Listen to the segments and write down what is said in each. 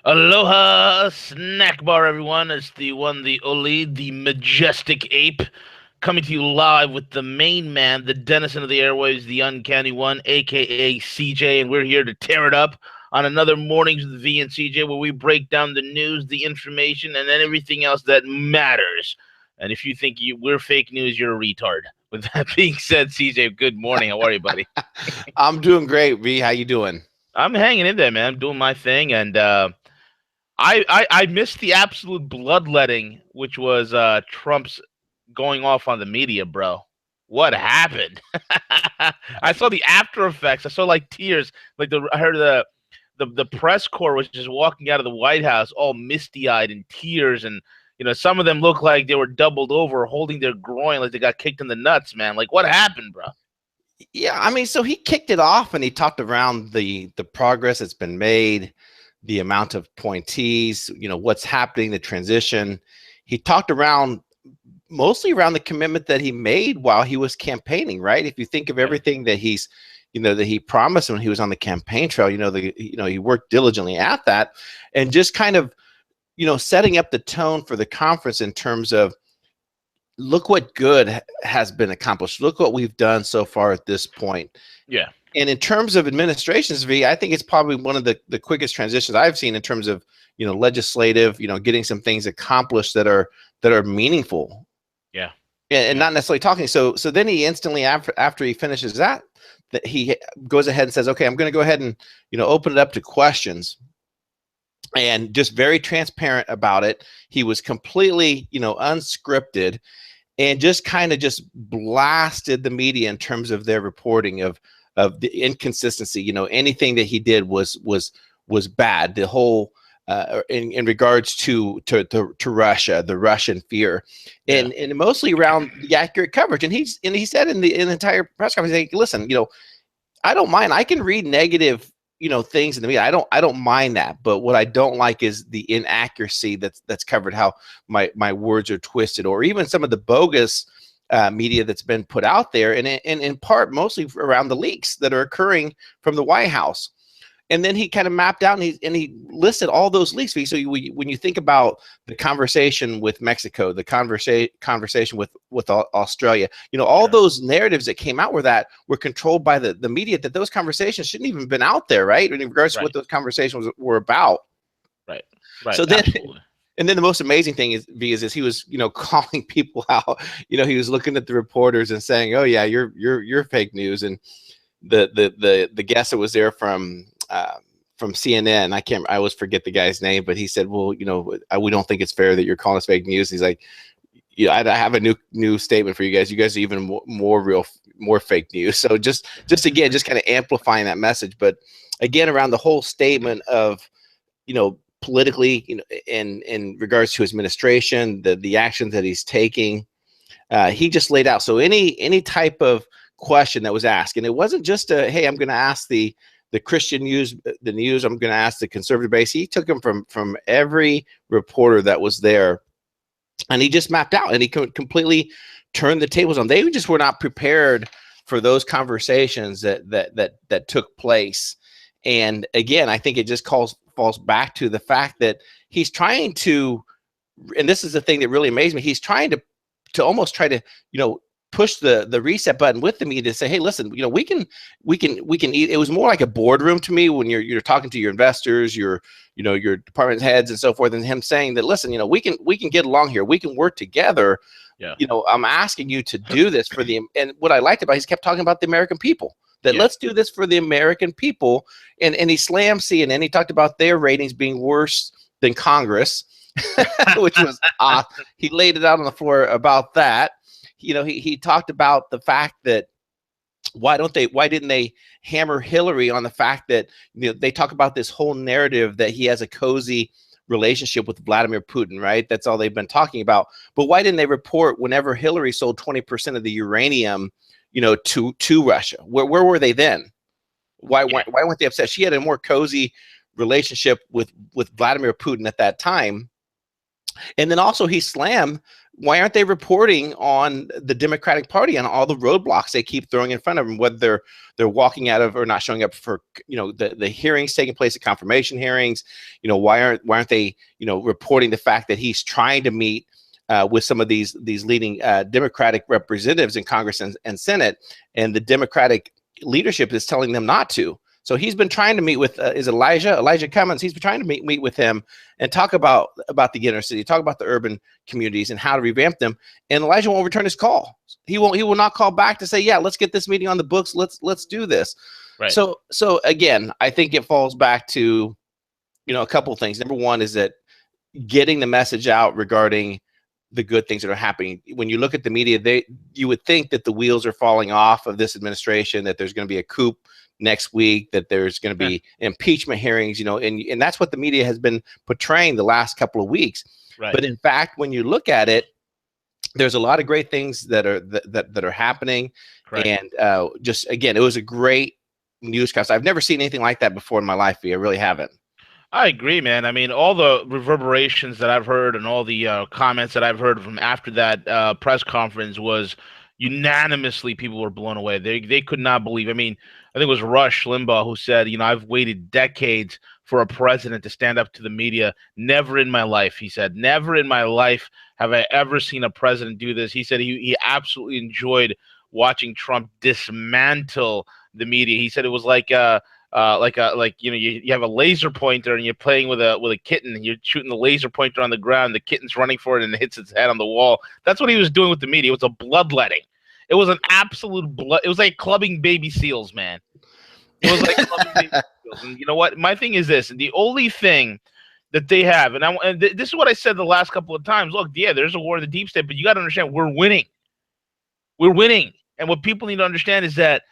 Aloha, snack bar, everyone. It's the one, the only, the majestic ape, coming to you live with the main man, the denizen of the airwaves, the uncanny one, aka CJ, and we're here to tear it up on another Mornings with V and CJ, where we break down the news, the information, and then everything else that matters. And if you think we're fake news, you're a retard. With that being said, CJ, good morning. How are you, buddy? I'm doing great, V. How you doing? I'm hanging in there, man. I'm doing my thing, and I missed the absolute bloodletting, which was Trump's going off on the media, bro. What happened? I saw the after effects. I saw like tears. I heard the press corps was just walking out of the White House all misty eyed and tears, and some of them looked like they were doubled over, holding their groin like they got kicked in the nuts, man. Like what happened, bro? Yeah, I mean, so he kicked it off and he talked around the progress that's been made, the amount of appointees, what's happening, the transition. He talked around mostly around the commitment that he made while he was campaigning, right? If you think of everything that that he promised when he was on the campaign trail, he worked diligently at that, and just kind of, setting up the tone for the conference in terms of, look what good has been accomplished. Look what we've done so far at this point. Yeah. And in terms of administrations, V, I think it's probably one of the quickest transitions I've seen in terms of, legislative, getting some things accomplished that are meaningful. Yeah. And not necessarily talking. So then he instantly, after he finishes that he goes ahead and says, okay, I'm going to go ahead and, open it up to questions. And just very transparent about it. He was completely, unscripted, and just kind of just blasted the media in terms of their reporting of the inconsistency. Anything that he did was bad. The whole in regards to Russia, the Russian fear, and mostly around the accurate coverage. And he said in the entire press conference, like, listen, I don't mind. I can read negative things in the media. I don't mind that, but what I don't like is the inaccuracy that's covered, how my words are twisted, or even some of the bogus media that's been put out there, and in part mostly around the leaks that are occurring from the White House. And then he kind of mapped out and he listed all those leaks. So when you think about the conversation with Mexico, the conversation with Australia, all those narratives that came out were controlled by the media, that those conversations shouldn't even been out there, right? In regards to what those conversations were about. Right. So then, absolutely. And then the most amazing thing is he was, calling people out. He was looking at the reporters and saying, "Oh yeah, you're fake news." And the guest that was there from CNN, I always forget the guy's name, but he said, well, we don't think it's fair that you're calling us fake news. He's like, I have a new statement for you guys. You guys are even more fake news. So just again, just kind of amplifying that message. But again, around the whole statement of, politically, in regards to his administration, the actions that he's taking, he just laid out. So any type of question that was asked, and it wasn't just hey, I'm going to ask the Christian news, I'm going to ask the conservative base. He took them from every reporter that was there, and he just mapped out, and he completely turned the tables on. They just were not prepared for those conversations that took place. And again, I think it just falls back to the fact that he's trying to, and this is the thing that really amazed me, he's trying to almost try to, push the reset button with the media to say, hey, listen, we can eat. It was more like a boardroom to me when you're talking to your investors, your department heads and so forth, and him saying that, listen, we can get along here, we can work together. Yeah. I'm asking you to do this for and what I liked about it, he kept talking about the American people, that let's do this for the American people. And he slammed CNN. He talked about their ratings being worse than Congress, which was he laid it out on the floor about that. He talked about the fact that why didn't they hammer Hillary on the fact that they talk about this whole narrative that he has a cozy relationship with Vladimir Putin, right? That's all they've been talking about. But why didn't they report whenever Hillary sold 20% of the uranium, to Russia? Where were they then? Why weren't they upset? She had a more cozy relationship with Vladimir Putin at that time. And then also he slammed, why aren't they reporting on the Democratic Party and all the roadblocks they keep throwing in front of them, whether they're walking out of or not showing up for, the hearings taking place, the confirmation hearings. Why aren't they, reporting the fact that he's trying to meet with some of these leading Democratic representatives in Congress and Senate, and the Democratic leadership is telling them not to. So he's been trying to meet with is Elijah Cummings. He's been trying to meet with him and talk about the inner city, talk about the urban communities and how to revamp them. And Elijah won't return his call. He will not call back to say, yeah, let's get this meeting on the books. Let's do this. Right. So again, I think it falls back to, a couple of things. Number one is that getting the message out regarding the good things that are happening. When you look at the media, you would think that the wheels are falling off of this administration, that there's going to be a coup next week, that there's going to be impeachment hearings, and that's what the media has been portraying the last couple of weeks. Right. But in fact, when you look at it, there's a lot of great things that are happening. Correct. And just again, it was a great newscast. I've never seen anything like that before in my life. I really haven't. I agree, man. I mean, all the reverberations that I've heard and all the comments that I've heard from after that press conference was unanimously people were blown away. They could not believe. I mean, I think it was Rush Limbaugh who said, I've waited decades for a president to stand up to the media. Never in my life, he said, never in my life have I ever seen a president do this. He said he absolutely enjoyed watching Trump dismantle the media. He said it was like you have a laser pointer and you're playing with a kitten and you're shooting the laser pointer on the ground. The kitten's running for it and it hits its head on the wall. That's what he was doing with the media. It was a bloodletting. It was an absolute blood. It was like clubbing baby seals, man. It was like clubbing baby seals. And you know what? My thing is this: the only thing that they have, and this is what I said the last couple of times. Look, yeah, there's a war in the deep state, but you got to understand, we're winning. We're winning, and what people need to understand is that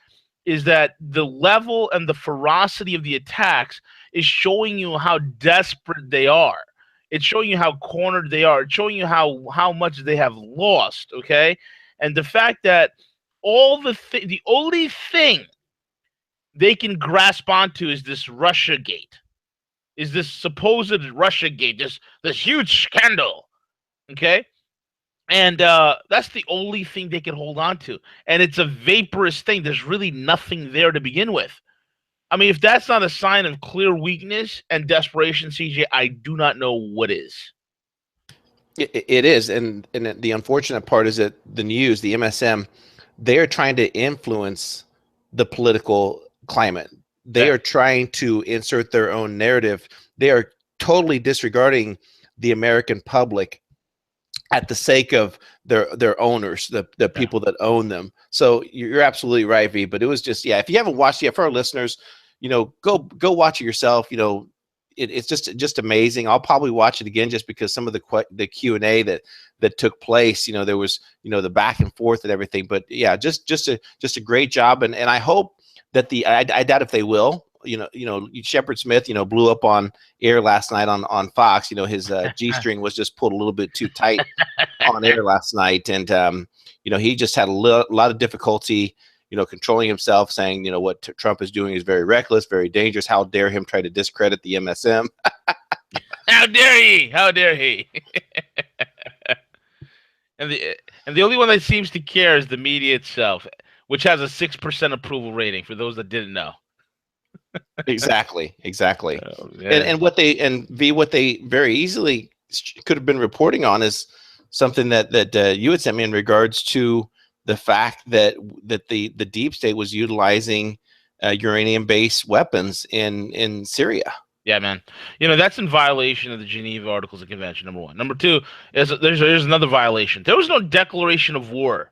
the level and the ferocity of the attacks is showing you how desperate they are. It's showing you how cornered they are. It's showing you how much they have lost, okay? And the fact that the only thing they can grasp onto is this Russiagate, is this supposed Russiagate, this huge scandal, okay? And that's the only thing they can hold on to. And it's a vaporous thing. There's really nothing there to begin with. I mean, if that's not a sign of clear weakness and desperation, CJ, I do not know what is. It is. And the unfortunate part is that the news, the MSM, they're trying to influence the political climate. They are trying to insert their own narrative. They are totally disregarding the American public at the sake of their owners, the people that own them. So you're absolutely right, V. But it was just, if you haven't watched it yet, for our listeners, go watch it yourself. It's just amazing. I'll probably watch it again just because some of the Q&A that took place. There was the back and forth and everything. But yeah, just a great job. And I hope that I doubt if they will. Shepard Smith, blew up on air last night on Fox. His G-string was just pulled a little bit too tight on air last night. And, he just had a lot of difficulty, controlling himself, saying, what Trump is doing is very reckless, very dangerous. How dare him try to discredit the MSM? How dare he? How dare he? And the only one that seems to care is the media itself, which has a 6% approval rating for those that didn't know. Exactly. Oh, and what they very easily could have been reporting on is something that you had sent me in regards to the fact that the deep state was utilizing uranium-based weapons in Syria. Yeah, man. That's in violation of the Geneva Articles of Convention, number one. Number two is there's another violation. There was no declaration of war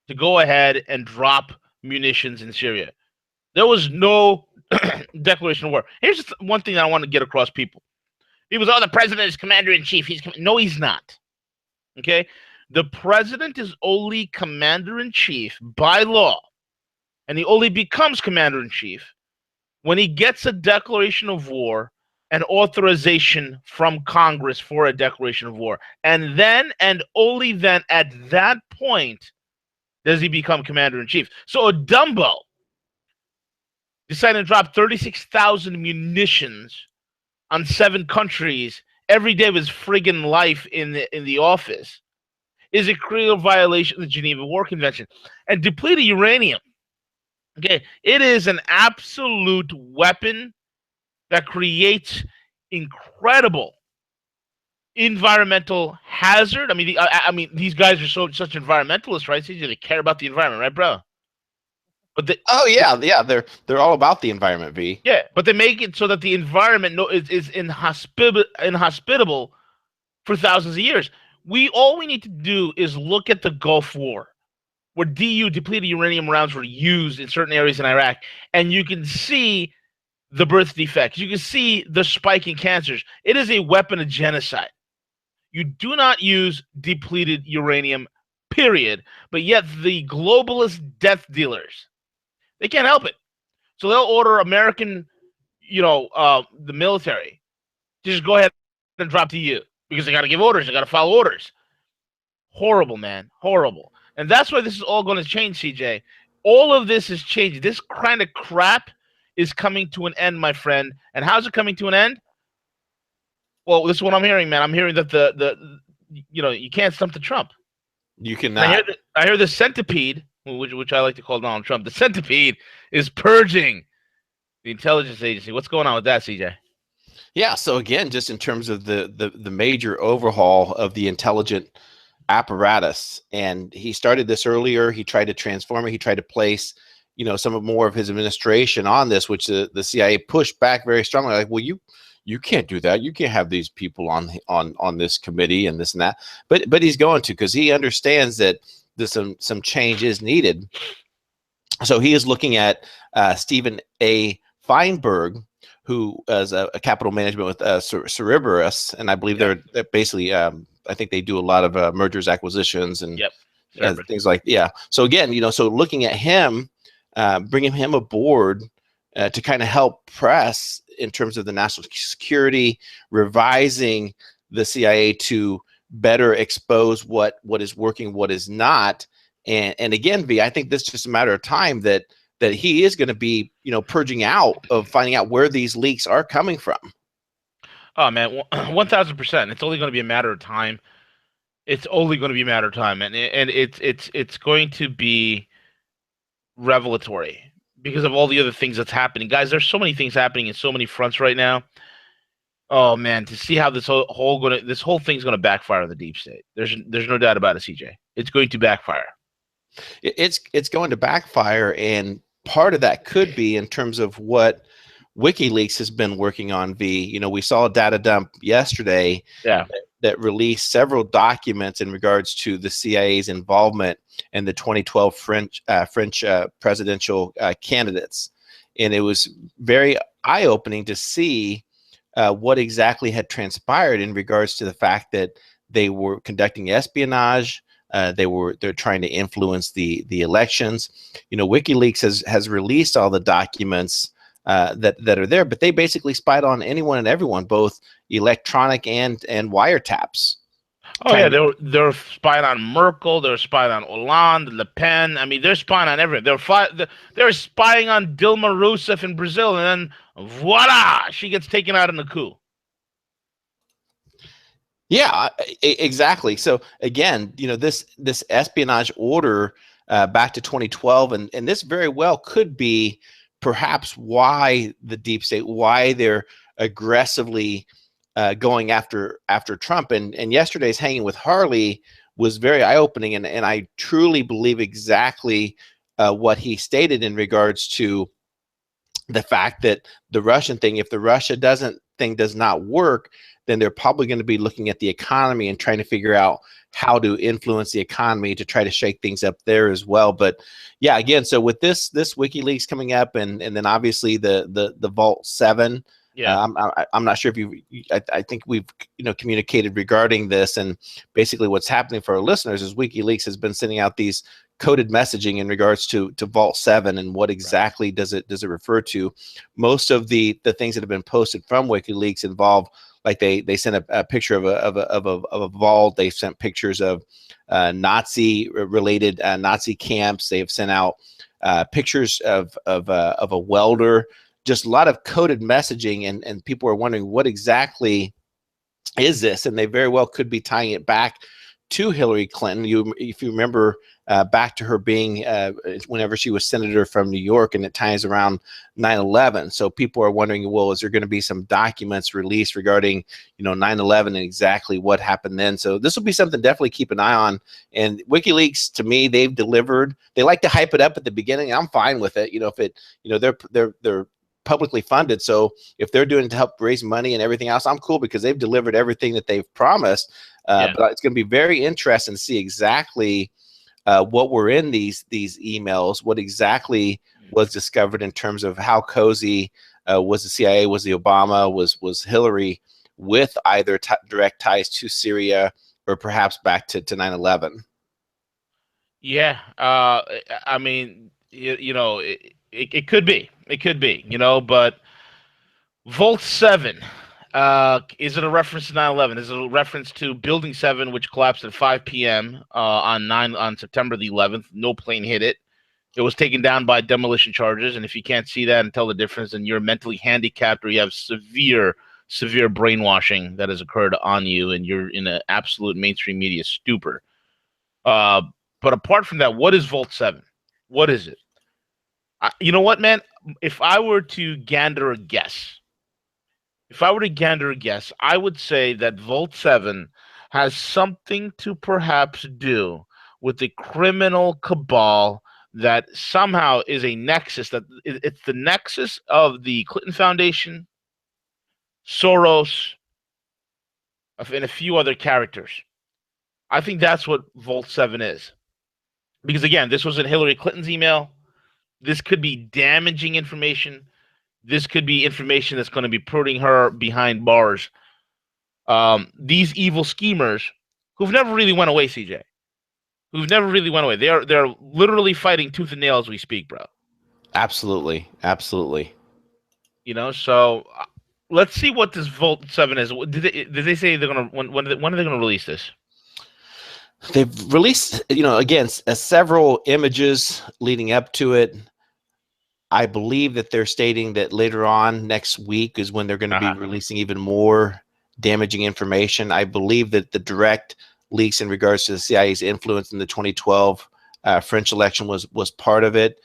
to go ahead and drop munitions in Syria. There was no declaration of war. Here's just one thing that I want to get across people. People say, the president is commander-in-chief. No, he's not. Okay? The president is only commander-in-chief by law, and he only becomes commander-in-chief when he gets a declaration of war and authorization from Congress for a declaration of war. And then, and only then, at that point, does he become commander-in-chief. So a Dumbo decided to drop 36,000 munitions on 7 countries every day of his friggin' life in the office is a clear violation of the Geneva War Convention. And depleted uranium, okay, it is an absolute weapon that creates incredible environmental hazard. I mean, these guys are such environmentalists, right? So they care about the environment, right, bro? But oh yeah, they're all about the environment, V. Yeah, but they make it so that the environment is inhospitable for thousands of years. All we need to do is look at the Gulf War, where depleted uranium rounds were used in certain areas in Iraq, and you can see the birth defects. You can see the spike in cancers. It is a weapon of genocide. You do not use depleted uranium, period. But yet the globalist death dealers, they can't help it. So they'll order American, the military to just go ahead and drop to you because they got to give orders. They got to follow orders. Horrible, man. Horrible. And that's why this is all going to change, CJ. All of this is changing. This kind of crap is coming to an end, my friend. And how's it coming to an end? Well, this is what I'm hearing, man. I'm hearing that you can't stump the Trump. You cannot. I hear the centipede, which I like to call Donald Trump. The centipede is purging the intelligence agency. What's going on with that, CJ? Yeah. So again, just in terms of the major overhaul of the intelligent apparatus, and he started this earlier. He tried to transform it. He tried to place, some more of his administration on this, which the CIA pushed back very strongly. Like, well, you can't do that. You can't have these people on this committee and this and that. But he's going to, because he understands that there's some change is needed. So he is looking at Stephen A. Feinberg, who is a capital management with Cerberus, and I believe they're basically I think they do a lot of mergers, acquisitions, and things like So again, so looking at him, bringing him aboard to kind of help press in terms of the national security, revising the CIA to better expose what is working, what is not. And again, V, I think this is just a matter of time that he is going to be, purging out of finding out where these leaks are coming from. Oh man, 1,000%. It's only going to be a matter of time. It's only going to be a matter of time, and it's going to be revelatory because of all the other things that's happening, guys. There's so many things happening in so many fronts right now. Oh man, to see how this whole thing's going to backfire on the deep state. There's no doubt about it, CJ. It's going to backfire. It's going to backfire, and part of that could be in terms of what WikiLeaks has been working on. V, we saw a data dump yesterday that released several documents in regards to the CIA's involvement in the 2012 French presidential candidates, and it was very eye-opening to see what exactly had transpired in regards to the fact that they were conducting espionage. They're trying to influence the elections. WikiLeaks has released all the documents that are there, but they basically spied on anyone and everyone, both electronic and wiretaps. Oh yeah, they're spying on Merkel. They're spying on Hollande, Le Pen. I mean, they're spying on everyone. They're spying on Dilma Rousseff in Brazil, and then voila, she gets taken out in the coup. Yeah, exactly. So again, this espionage order back to 2012, and this very well could be perhaps why the deep state, why they're aggressively going after Trump. And yesterday's Hanging with Harley was very eye-opening, and I truly believe exactly what he stated in regards to the fact that the Russian thing, if the Russia thing does not work, then they're probably going to be looking at the economy and trying to figure out how to influence the economy to try to shake things up there as well. But yeah, again, so with this WikiLeaks coming up, and then obviously the Vault 7. Yeah, I'm not sure if I think we've communicated regarding this, and basically what's happening for our listeners is WikiLeaks has been sending out these coded messaging in regards to Vault 7 and what exactly does it refer to. Most of the things that have been posted from WikiLeaks involve, like they sent a picture of a vault. They've sent pictures of Nazi related Nazi camps. They have sent out pictures of a welder. Just a lot of coded messaging, and people are wondering what exactly is this, and they very well could be tying it back to Hillary Clinton. If you remember, back to her being whenever she was senator from New York, and it ties around 9/11. So people are wondering, well, is there going to be some documents released regarding 9/11 and exactly what happened then? So this will be something definitely keep an eye on. And WikiLeaks, to me, they've delivered. They like to hype it up at the beginning. I'm fine with it. If it, they're publicly funded. So if they're doing it to help raise money and everything else, I'm cool because they've delivered everything that they've promised. But it's going to be very interesting to see exactly what were in these emails, what exactly was discovered in terms of how cozy was the CIA, was the Obama, was Hillary, with either direct ties to Syria or perhaps back to 9/11. Yeah, I mean, it could be, but Vault 7, is it a reference to 9/11? Is it a reference to Building 7, which collapsed at 5 p.m. On September the 11th? No plane hit it. It was taken down by demolition charges, and if you can't see that and tell the difference, then you're mentally handicapped or you have severe brainwashing that has occurred on you, and you're in an absolute mainstream media stupor. But apart from that, what is Vault 7? What is it? You know what, man? If I were to gander a guess, I would say that Vault 7 has something to perhaps do with the criminal cabal that somehow is a nexus, that it's the nexus of the Clinton Foundation, Soros, and a few other characters. I think that's what Vault 7 is. Because again, this was in Hillary Clinton's email. This could be damaging information. This could be information that's going to be putting her behind bars. These evil schemers who've never really went away, CJ, who've never really went away. They're literally fighting tooth and nail as we speak, bro. Absolutely. So let's see what this Vault 7 is. Did they say they're gonna when are they gonna release this? They've released, again, several images leading up to it. I believe that they're stating that later on next week is when they're going to be releasing even more damaging information. I believe that the direct leaks in regards to the CIA's influence in the 2012 French election was part of it.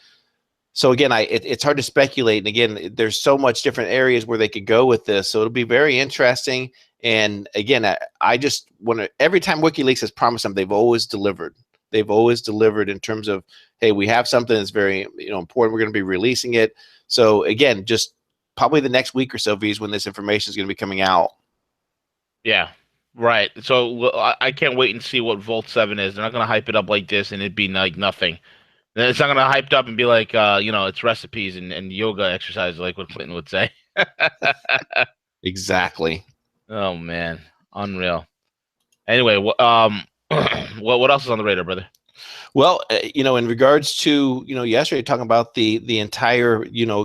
So again, it's hard to speculate. And again, there's so much different areas where they could go with this. So it'll be very interesting. And again, I just want to, every time WikiLeaks has promised something, they've always delivered. They've always delivered in terms of, hey, we have something that's very important. We're going to be releasing it. So again, just probably the next week or so is when this information is going to be coming out. Yeah, right. So I can't wait and see what Vault 7 is. They're not going to hype it up like this and it'd be like nothing. It's not going to hyped up and be like, it's recipes and yoga exercises like what Clinton would say. Exactly. Oh man, unreal. Anyway, what else is on the radar, brother? Well, in regards to yesterday talking about the entire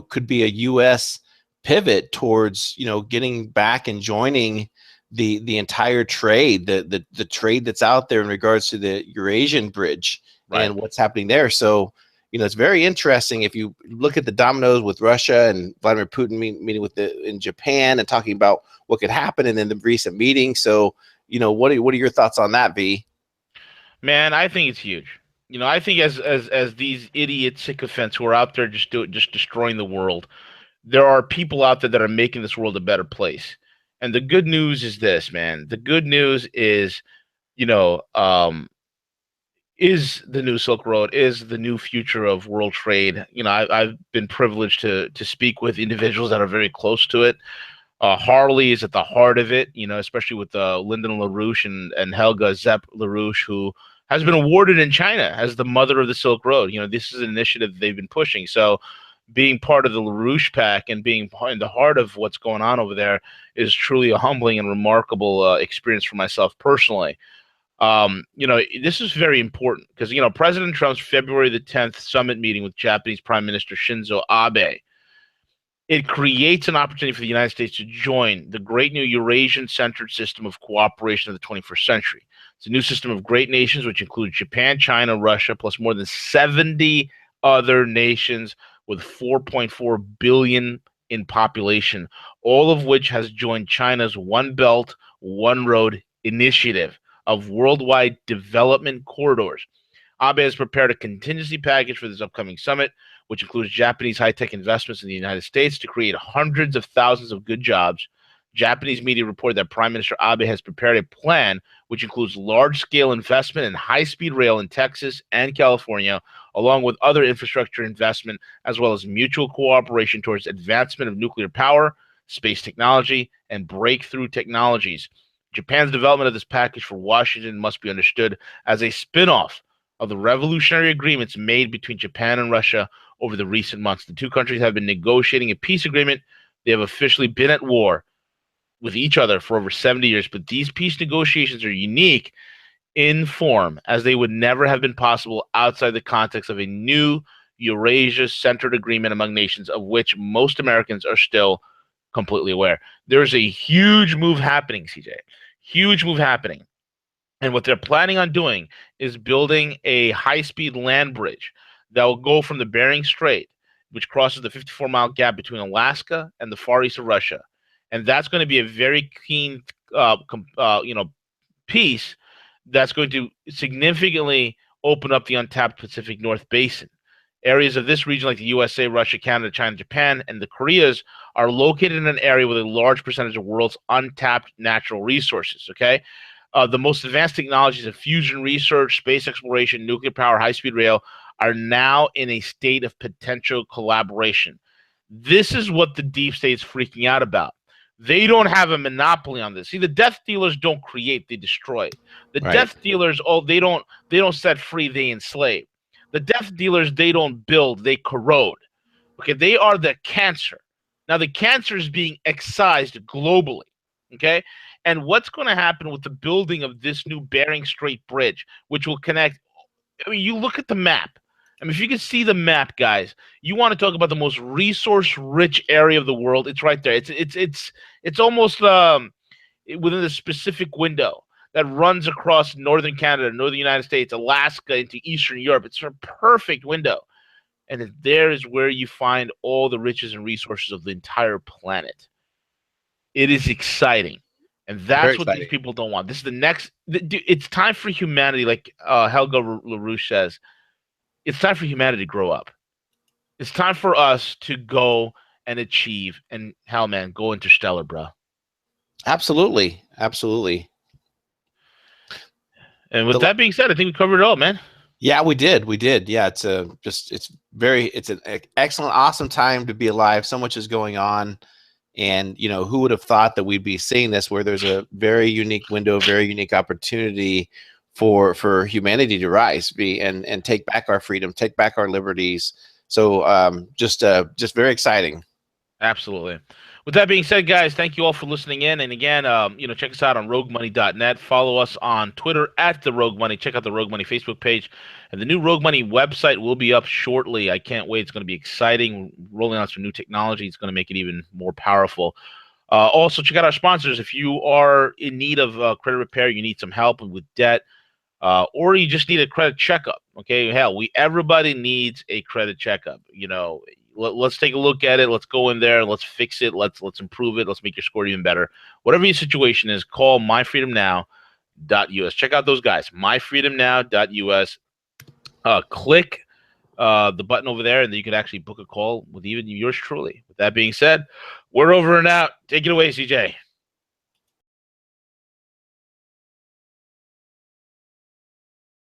could be a U.S. pivot towards getting back and joining the entire trade, the trade that's out there in regards to the Eurasian bridge and what's happening there. So it's very interesting if you look at the dominoes with Russia and Vladimir Putin meeting in Japan and talking about what could happen, and then the recent meeting. So what are your thoughts on that, V? Man, I think it's huge. I think as these idiot sycophants who are out there just destroying the world, there are people out there that are making this world a better place. And the good news is this, man. The good news is, is the new Silk Road, is the new future of world trade. I've been privileged to speak with individuals that are very close to it. Harley is at the heart of it, especially with Lyndon LaRouche and Helga Zepp LaRouche, who has been awarded in China as the mother of the Silk Road. This is an initiative they've been pushing. So being part of the LaRouche pack and being in the heart of what's going on over there is truly a humbling and remarkable experience for myself personally. This is very important because, President Trump's February the 10th summit meeting with Japanese Prime Minister Shinzo Abe, it creates an opportunity for the United States to join the great new Eurasian-centered system of cooperation of the 21st century. It's a new system of great nations, which includes Japan, China, Russia, plus more than 70 other nations with 4.4 billion in population, all of which has joined China's One Belt, One Road initiative of worldwide development corridors. Abe has prepared a contingency package for this upcoming summit, which includes Japanese high-tech investments in the United States to create hundreds of thousands of good jobs. Japanese media report that Prime Minister Abe has prepared a plan which includes large-scale investment in high-speed rail in Texas and California, along with other infrastructure investment, as well as mutual cooperation towards advancement of nuclear power, space technology, and breakthrough technologies. Japan's development of this package for Washington must be understood as a spin-off of the revolutionary agreements made between Japan and Russia over the recent months. The two countries have been negotiating a peace agreement. They have officially been at war with each other for over 70 years, but these peace negotiations are unique in form, as they would never have been possible outside the context of a new Eurasia-centered agreement among nations, of which most Americans are still completely aware. There's a huge move happening, CJ. Huge move happening. And what they're planning on doing is building a high-speed land bridge that will go from the Bering Strait, which crosses the 54-mile gap between Alaska and the far east of Russia. And that's going to be a very keen, piece that's going to significantly open up the untapped Pacific North Basin. Areas of this region, like the USA, Russia, Canada, China, Japan, and the Koreas, are located in an area with a large percentage of the world's untapped natural resources, okay? The most advanced technologies of fusion research, space exploration, nuclear power, high-speed rail are now in a state of potential collaboration. This is what the deep state's freaking out about. They don't have a monopoly on this. See, the death dealers don't create; they destroy. The death dealers, they don't set free; they enslave. The death dealers, they don't build; they corrode. Okay, they are the cancer. Now, the cancer is being excised globally. Okay, and what's going to happen with the building of this new Bering Strait bridge, which will connect? I mean, you look at the map. I mean, if you can see the map, guys, you want to talk about the most resource-rich area of the world. It's right there. It's almost within a specific window that runs across northern Canada, northern United States, Alaska, into Eastern Europe. It's a perfect window. And there is where you find all the riches and resources of the entire planet. It is exciting. And that's what these people don't want. This is the next. It's time for humanity, like Helga LaRouche says. It's time for humanity to grow up. It's time for us to go and achieve. And hell, man, go interstellar, bro. Absolutely. Absolutely. And with that being said, I think we covered it all, man. Yeah, we did. We did. Yeah, it's an excellent, awesome time to be alive. So much is going on. And, you know, who would have thought that we'd be seeing this, where there's a very unique window, very unique opportunity for humanity to rise, and take back our freedom, take back our liberties. So just very exciting. Absolutely. With that being said, guys, thank you all for listening in. And again, check us out on roguemoney.net. Follow us on Twitter at the Rogue Money. Check out the Rogue Money Facebook page. And the new Rogue Money website will be up shortly. I can't wait. It's going to be exciting. We're rolling out some new technology. It's going to make it even more powerful. Also, check out our sponsors. If you are in need of credit repair, you need some help with debt, or you just need a credit checkup. Okay, hell, everybody needs a credit checkup. You know, let's take a look at it. Let's go in there. Let's fix it. Let's improve it. Let's make your score even better. Whatever your situation is, call myfreedomnow.us. Check out those guys, myfreedomnow.us. Click the button over there, and then you can actually book a call with even yours truly. With that being said, we're over and out. Take it away, CJ.